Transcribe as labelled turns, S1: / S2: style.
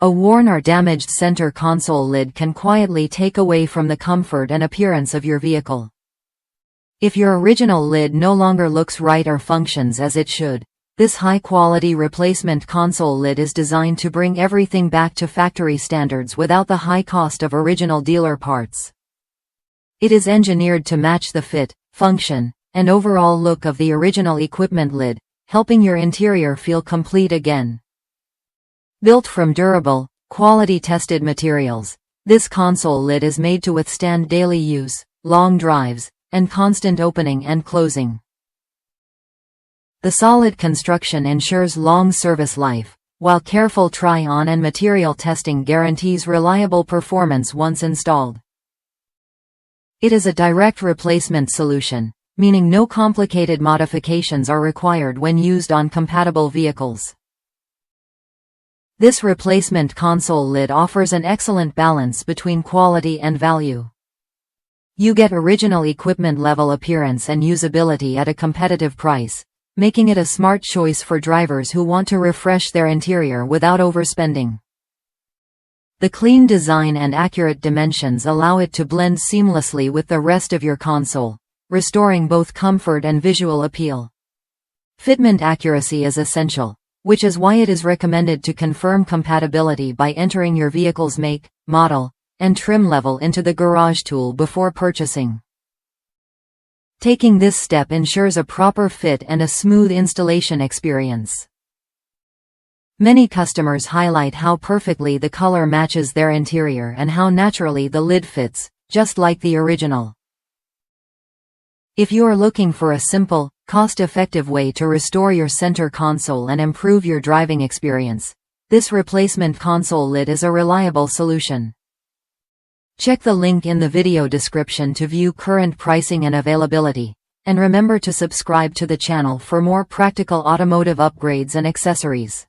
S1: A worn or damaged center console lid can quietly take away from the comfort and appearance of your vehicle. If your original lid no longer looks right or functions as it should, this high-quality replacement console lid is designed to bring everything back to factory standards without the high cost of original dealer parts. It is engineered to match the fit, function, and overall look of the original equipment lid, helping your interior feel complete again. Built from durable, quality-tested materials, this console lid is made to withstand daily use, long drives, and constant opening and closing. The solid construction ensures long service life, while careful try-on and material testing guarantees reliable performance once installed. It is a direct replacement solution, meaning no complicated modifications are required when used on compatible vehicles. This replacement console lid offers an excellent balance between quality and value. You get original equipment level appearance and usability at a competitive price, making it a smart choice for drivers who want to refresh their interior without overspending. The clean design and accurate dimensions allow it to blend seamlessly with the rest of your console, restoring both comfort and visual appeal. Fitment accuracy is essential, which is why it is recommended to confirm compatibility by entering your vehicle's make, model, and trim level into the garage tool before purchasing. Taking this step ensures a proper fit and a smooth installation experience. Many customers highlight how perfectly the color matches their interior and how naturally the lid fits, just like the original. If you are looking for a simple, cost-effective way to restore your center console and improve your driving experience, this replacement console lid is a reliable solution. Check the link in the video description to view current pricing and availability, and remember to subscribe to the channel for more practical automotive upgrades and accessories.